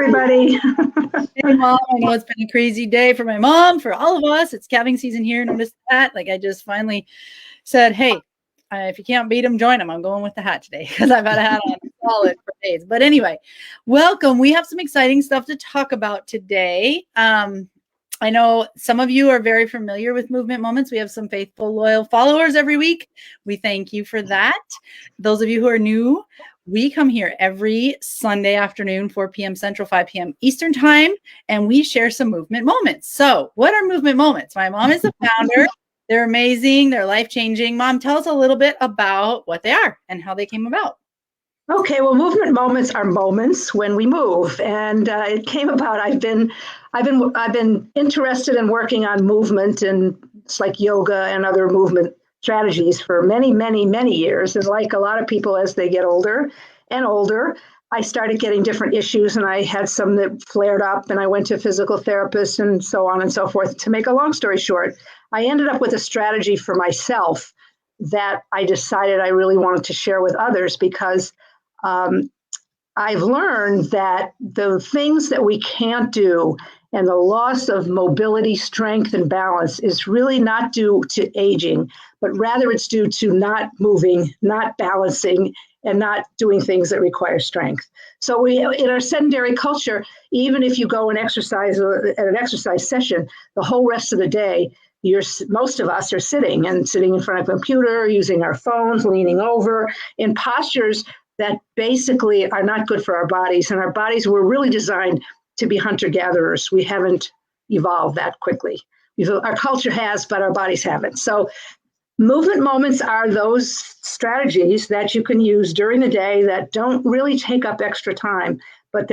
everybody. Hey, Mom. I know it's been a crazy day for my mom, for all of us. It's calving season here. Notice that. Like, I just finally said, hey, if you can't beat them, join them. I'm going with the hat today because I've had a hat on solid for days. But anyway, welcome. We have some exciting stuff to talk about today. I know some of you are very familiar with Movement Moments. We have some faithful, loyal followers every week. We thank you for that. Those of you who are new, we come here every Sunday afternoon, 4 p.m. Central, 5 p.m. Eastern time, and we share some movement moments. So what are movement moments? My mom is the founder. They're amazing. They're life-changing. Mom, tell us a little bit about what they are and how they came about. Okay, well, movement moments are moments when we move, and it came about. I've been interested in working on movement and it's like yoga and other movement strategies for many, many, many years. And like a lot of people, as they get older and older, I started getting different issues, and I had some that flared up, and I went to a physical therapist and so on and so forth. To make a long story short, I ended up with a strategy for myself that I decided I really wanted to share with others because I've learned that the things that we can't do and the loss of mobility, strength, and balance is really not due to aging, but rather it's due to not moving, not balancing, and not doing things that require strength. So we, in our sedentary culture, even if you go and exercise at an exercise session, the whole rest of the day, most of us are sitting in front of a computer, using our phones, leaning over, in postures that basically are not good for our bodies. And our bodies were really designed to be hunter-gatherers. We haven't evolved that quickly. Our culture has, but our bodies haven't. So movement moments are those strategies that you can use during the day that don't really take up extra time, but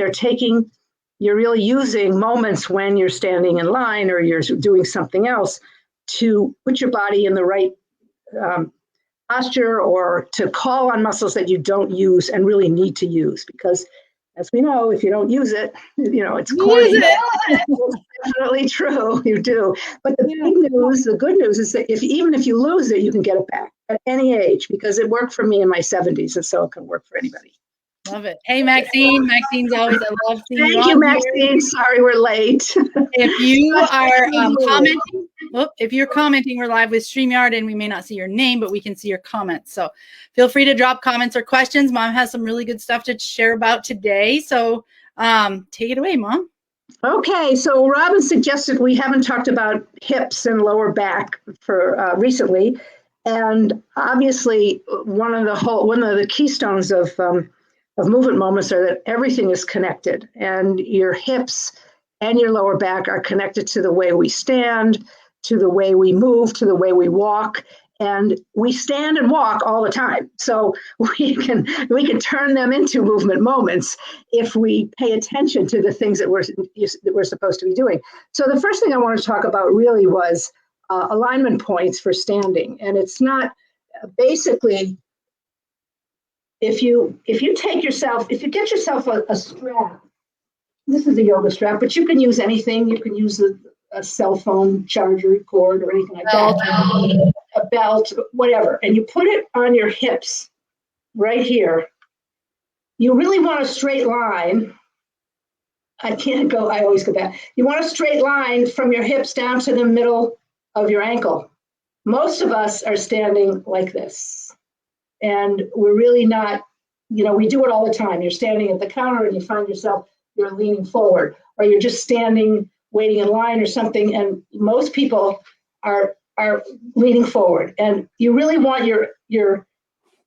you're really using moments when you're standing in line or you're doing something else to put your body in the right posture or to call on muscles that you don't use and really need to use. Because as we know, if you don't use it, it's corny. It's definitely true, you do. But the good news is that even if you lose it, you can get it back at any age, because it worked for me in my 70s, and so it can work for anybody. Love it. Hey, Maxine. Maxine's always, I love seeing you. Thank you, Maxine. Sorry we're late. If you are commenting, if you're commenting, we're live with StreamYard, and we may not see your name, but we can see your comments. So feel free to drop comments or questions. Mom has some really good stuff to share about today. So take it away, Mom. Okay, so Robin suggested we haven't talked about hips and lower back for recently, and obviously one of the keystones of movement moments are that everything is connected, and your hips and your lower back are connected to the way we stand, to the way we move, to the way we walk. And we stand and walk all the time. So we can turn them into movement moments if we pay attention to the things that we're supposed to be doing. So the first thing I want to talk about really was alignment points for standing. And it's not basically, if you get yourself a strap, this is a yoga strap, but you can use anything. You can use a cell phone charger cord or anything like that. A belt, whatever, and you put it on your hips right here. You really want a straight line. I always go back. You want a straight line from your hips down to the middle of your ankle. Most of us are standing like this, and we're really not, we do it all the time. You're standing at the counter and you find yourself, you're leaning forward, or you're just standing waiting in line or something, and most people are leaning forward, and you really want your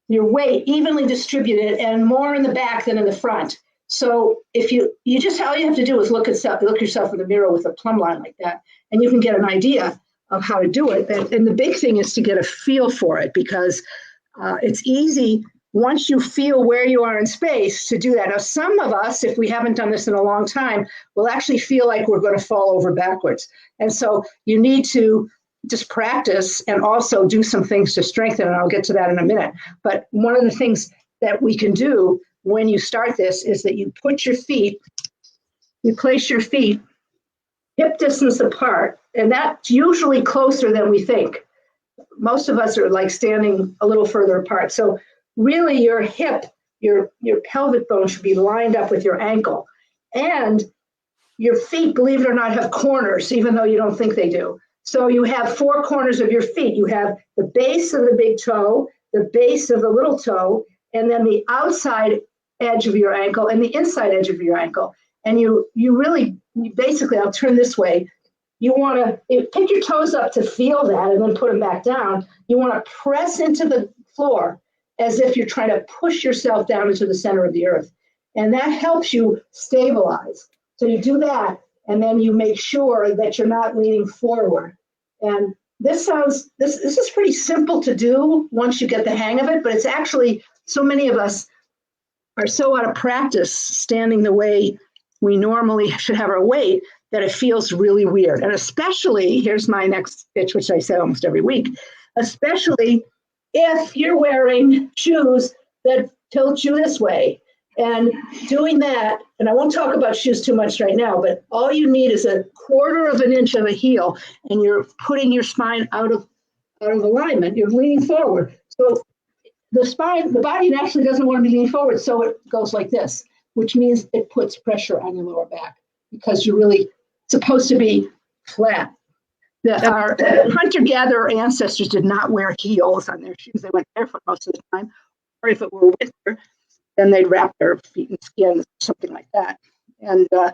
weight evenly distributed and more in the back than in the front. So if you just, all you have to do is look yourself in the mirror with a plumb line like that, and you can get an idea of how to do it. And the big thing is to get a feel for it, because it's easy once you feel where you are in space to do that. Now, some of us, if we haven't done this in a long time, will actually feel like we're going to fall over backwards. And so you need to just practice and also do some things to strengthen, and I'll get to that in a minute. But one of the things that we can do when you start this is that you place your feet hip distance apart, and that's usually closer than we think. Most of us are like standing a little further apart. So really your hip, your pelvic bone should be lined up with your ankle. And your feet, believe it or not, have corners, even though you don't think they do. So you have four corners of your feet. You have the base of the big toe, the base of the little toe, and then the outside edge of your ankle and the inside edge of your ankle. And you basically, I'll turn this way. You want to pick your toes up to feel that and then put them back down. You want to press into the floor as if you're trying to push yourself down into the center of the earth. And that helps you stabilize. So you do that, and then you make sure that you're not leaning forward. And this is pretty simple to do once you get the hang of it, but it's actually, so many of us are so out of practice standing the way we normally should have our weight that it feels really weird. And especially, here's my next pitch, which I say almost every week, especially if you're wearing shoes that tilt you this way. And doing that, and I won't talk about shoes too much right now, but all you need is 1/4 of an inch of a heel, and you're putting your spine out of alignment. You're leaning forward. So the body naturally doesn't want to be leaning forward, so it goes like this, which means it puts pressure on your lower back because you're really supposed to be flat. Our hunter-gatherer ancestors did not wear heels on their shoes. They went barefoot most of the time, or if it were winter, then they'd wrap their feet in skin, something like that. And the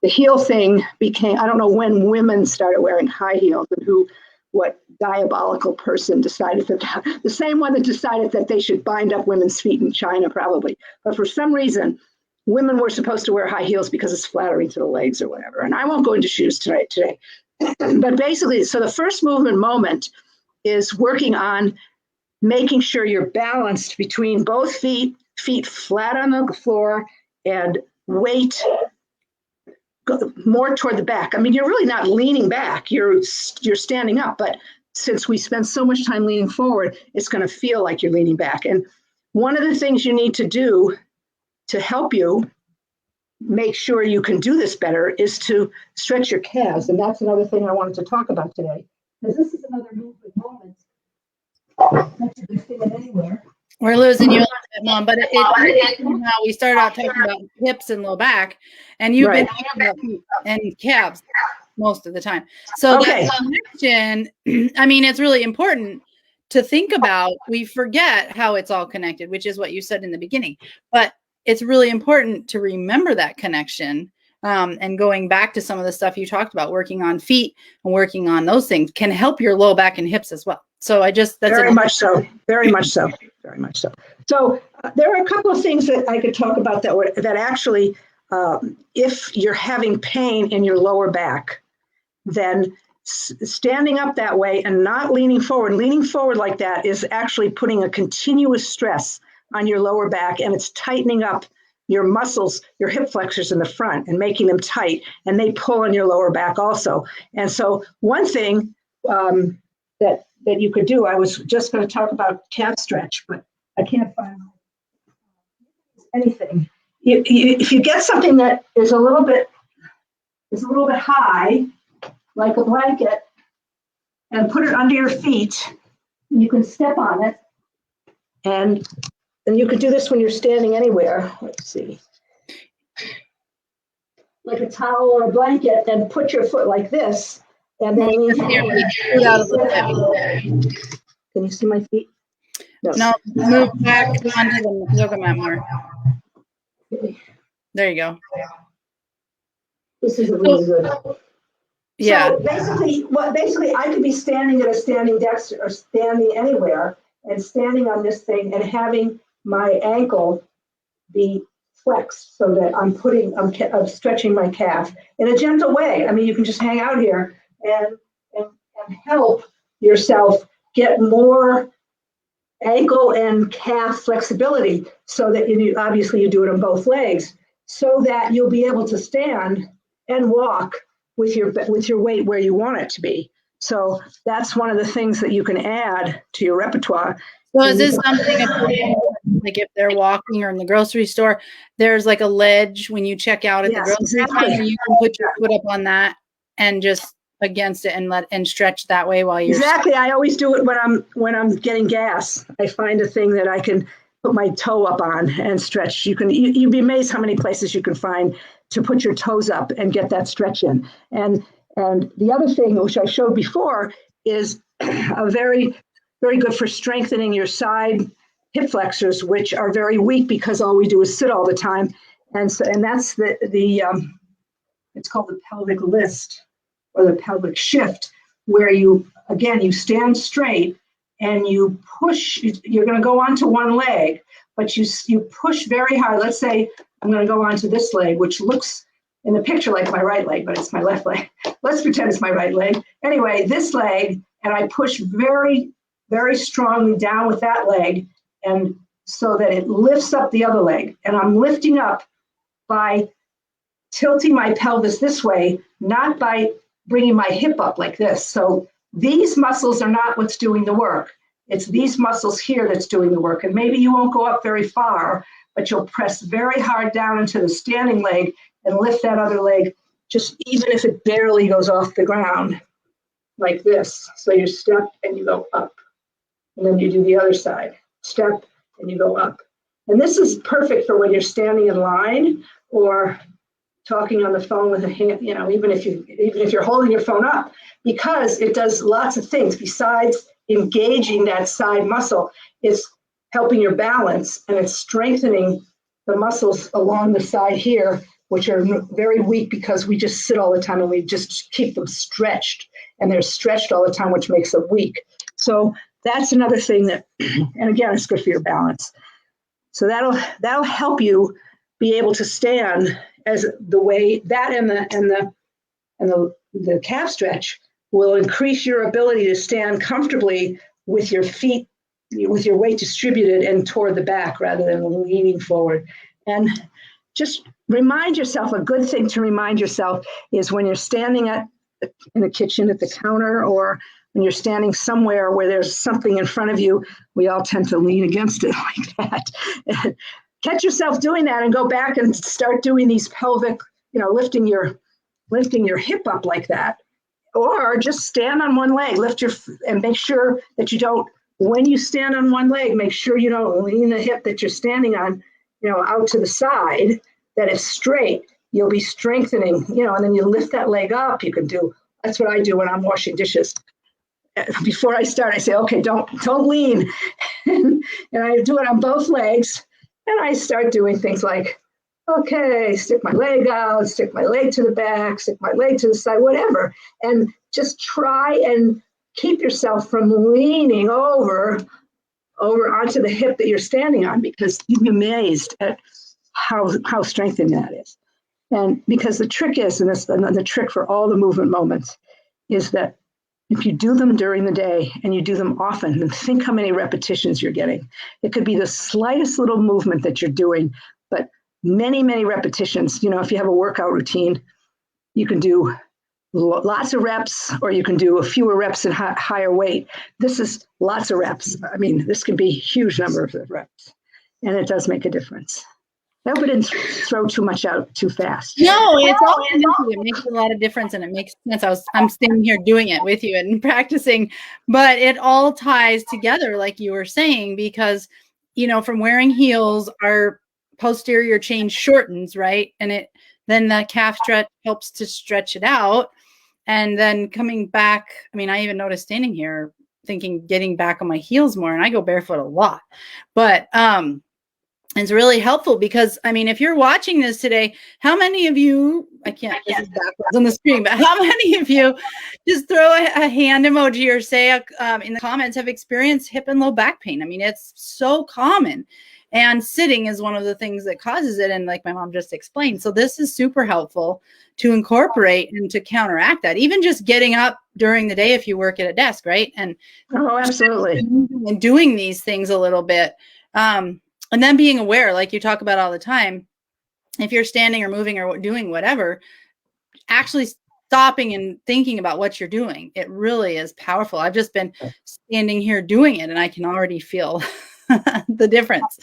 heel thing became, I don't know when women started wearing high heels and what diabolical person decided that, the same one that decided that they should bind up women's feet in China, probably. But for some reason, women were supposed to wear high heels because it's flattering to the legs or whatever. And I won't go into shoes today. But basically, so the first movement moment is working on making sure you're balanced between both feet flat on the floor, and weight more toward the back. I mean, you're really not leaning back, you're standing up, but since we spend so much time leaning forward, it's going to feel like you're leaning back. And one of the things you need to do to help you make sure you can do this better is to stretch your calves. And that's another thing I wanted to talk about today, because this is another movement moment. Not to be feeling anywhere. We're losing you a little bit, Mom, but how we started out talking about hips and low back, and you've been talking about feet and calves most of the time. So that connection, I mean, it's really important to think about. We forget how it's all connected, which is what you said in the beginning, but it's really important to remember that connection. And going back to some of the stuff you talked about, working on feet and working on those things can help your low back and hips as well. So that's very much so. So there are a couple of things that I could talk about that actually, if you're having pain in your lower back, then standing up that way and not leaning forward like that is actually putting a continuous stress on your lower back, and it's tightening up your muscles, your hip flexors in the front, and making them tight, and they pull on your lower back also. And so one thing that you could do, I was just going to talk about calf stretch, but I can't find anything. If you get something that is a little bit high, like a blanket, and put it under your feet, you can step on it, and you could do this when you're standing anywhere. Let's see. Like a towel or a blanket, and put your foot like this, and then lean forward. Can you see my feet? No, move back onto the yoga mat more. There you go. This is really good. Yeah. So basically, I could be standing at a standing desk or standing anywhere, and standing on this thing and having my ankle be flexed so that I'm stretching my calf in a gentle way. I mean, you can just hang out here and help yourself get more ankle and calf flexibility, so that obviously you do it on both legs, so that you'll be able to stand and walk with your weight where you want it to be. So that's one of the things that you can add to your repertoire. So is this something like if they're walking or in the grocery store, there's like a ledge when you check out at the grocery store, you can put your foot up on that and just against it and stretch that way while you're I always do it when I'm getting gas. I find a thing that I can put my toe up on and stretch. You'd be amazed how many places you can find to put your toes up and get that stretch in. And the other thing, which I showed before, is a very, very good for strengthening your side hip flexors, which are very weak because all we do is sit all the time. And that's it's called the pelvic list or the pelvic shift, where you stand straight and you push. You're going to go onto one leg, but you push very hard. Let's say I'm going to go onto this leg, which looks in the picture like my right leg, but it's my left leg. Let's pretend it's my right leg. Anyway, this leg, and I push very, very strongly down with that leg, and so that it lifts up the other leg. And I'm lifting up by tilting my pelvis this way, not by bringing my hip up like this. So these muscles are not what's doing the work. It's these muscles here that's doing the work. And maybe you won't go up very far, but you'll press very hard down into the standing leg and lift that other leg, just even if it barely goes off the ground, like this. So you step and you go up. And then you do the other side. Step and you go up. And this is perfect for when you're standing in line or talking on the phone with a hand, even if you're holding your phone up, because it does lots of things besides engaging that side muscle. It's helping your balance, and it's strengthening the muscles along the side here, which are very weak because we just sit all the time and we just keep them stretched, and they're stretched all the time, which makes them weak. So that's another thing that, and again, it's good for your balance. So that'll help you be able to stand as the way that and the calf stretch will increase your ability to stand comfortably with your feet, with your weight distributed and toward the back rather than leaning forward. And just remind yourself, a good thing to remind yourself is when you're standing in the kitchen at the counter, or when you're standing somewhere where there's something in front of you, we all tend to lean against it like that. Catch yourself doing that and go back and start doing these pelvic, lifting your hip up like that. Or just stand on one leg, and make sure that you don't, when you stand on one leg, make sure you don't lean the hip that you're standing on, out to the side, that it's straight. You'll be strengthening, and then you lift that leg up. That's what I do when I'm washing dishes. Before I start, I say, okay, don't lean. And I do it on both legs. And I start doing things like, okay, stick my leg out, stick my leg to the back, stick my leg to the side, whatever. And just try and keep yourself from leaning over onto the hip that you're standing on, because you'd be amazed at how strengthening that is. And because the trick is, and the trick for all the movement moments, is that if you do them during the day and you do them often, then think how many repetitions you're getting. It could be the slightest little movement that you're doing, but many, many repetitions. If you have a workout routine, you can do lots of reps, or you can do a fewer reps and higher weight. This is lots of reps. I mean, this can be a huge number of reps, and it does make a difference. I hope I didn't throw too much out too fast. No, it makes a lot of difference, and it makes sense. I'm standing here doing it with you and practicing, but it all ties together, like you were saying, because from wearing heels, our posterior chain shortens, right? And then the calf stretch helps to stretch it out. And then coming back, I even noticed standing here thinking getting back on my heels more, and I go barefoot a lot, but it's really helpful because, if you're watching this today, how many of you, this is backwards on the screen, but how many of you, just throw a hand emoji or say in the comments, have experienced hip and low back pain? It's so common. And sitting is one of the things that causes it. And like my mom just explained. So this is super helpful to incorporate and to counteract that. Even just getting up during the day if you work at a desk, right? And absolutely. And doing these things a little bit. And then being aware, like you talk about all the time, if you're standing or moving or doing whatever, actually stopping and thinking about what you're doing. It really is powerful. I've just been standing here doing it, and I can already feel the difference.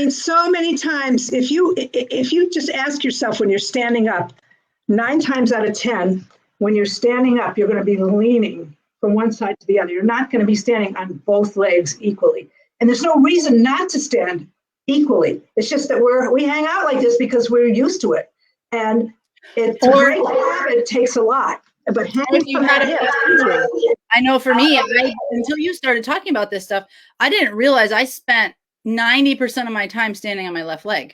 So many times, if you just ask yourself when you're standing up, 9 times out of 10, when you're standing up, you're going to be leaning from one side to the other. You're not going to be standing on both legs equally. And there's no reason not to stand equally. It's just that we hang out like this because we're used to it. And to Or- break the habit takes a lot. But If hanging you from had that a hip, injury. I know for me, until you started talking about this stuff, I didn't realize I spent 90% of my time standing on my left leg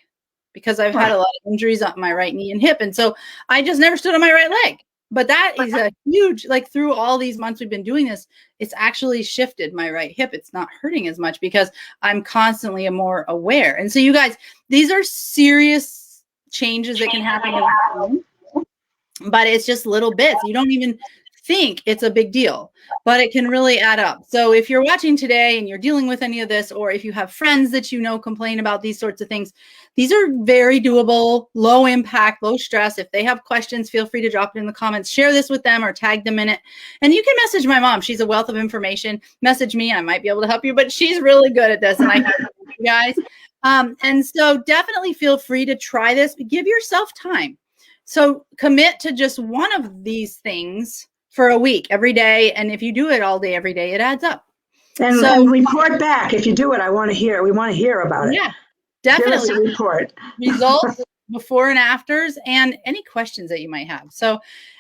because I've had a lot of injuries on my right knee and hip. And so I just never stood on my right leg. But that is a huge, like through all these months we've been doing this, it's actually shifted my right hip. It's not hurting as much because I'm constantly more aware. And so you guys, these are serious changes that can happen over time, but it's just little bits. You don't even think it's a big deal, but it can really add up. So if you're watching today and you're dealing with any of this, or if you have friends that you know complain about these sorts of things, these are very doable, low impact, low stress. If they have questions, feel free to drop it in the comments, share this with them or tag them in it. And you can message my mom. She's a wealth of information. Message me. I might be able to help you, but she's really good at this and I can help you guys. And so definitely feel free to try this, but give yourself time. So commit to just one of these things for a week, every day. And if you do it all day, every day, it adds up. and report back. If you do it, I want to hear. We want to hear about it. Yeah, Give us definitely. a report. Results, before and afters, and any questions that you might have. So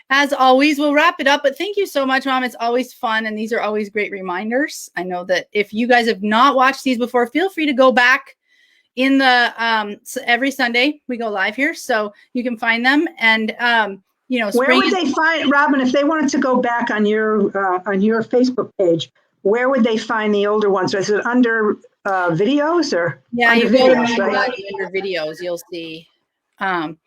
as always, we'll wrap it up. But thank you so much, Mom. It's always fun. And these are always great reminders. I know that if you guys have not watched these before, feel free to go back in the every Sunday we go live here, so you can find them. And you know, Where would they find, Robin, if they wanted to go back on your Facebook page? Where would they find the older ones? Is it under videos or? Yeah, under you go to videos, my right? blog under videos, you'll see. And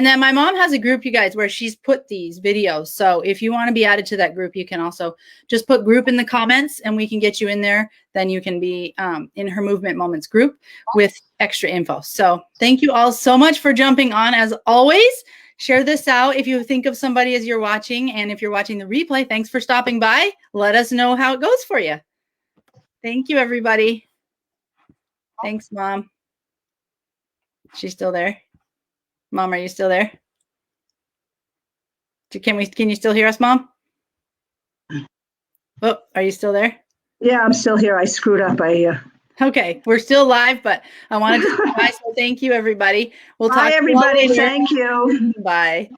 then my mom has a group, you guys, where she's put these videos. So if you want to be added to that group, you can also just put group in the comments and we can get you in there. Then you can be in her Movement Moments group with extra info. So thank you all so much for jumping on. As always, share this out if you think of somebody as you're watching. And if you're watching the replay, thanks for stopping by. Let us know how it goes for you. Thank you, everybody. Thanks, Mom. She's still there. Mom, are you still there? Can you still hear us, Mom? Oh, are you still there? Yeah, I'm still here. I screwed up. Okay, we're still live, but I wanted to say bye, so thank you, everybody. We'll talk Bye, to you all everybody. later. Thank you. Bye.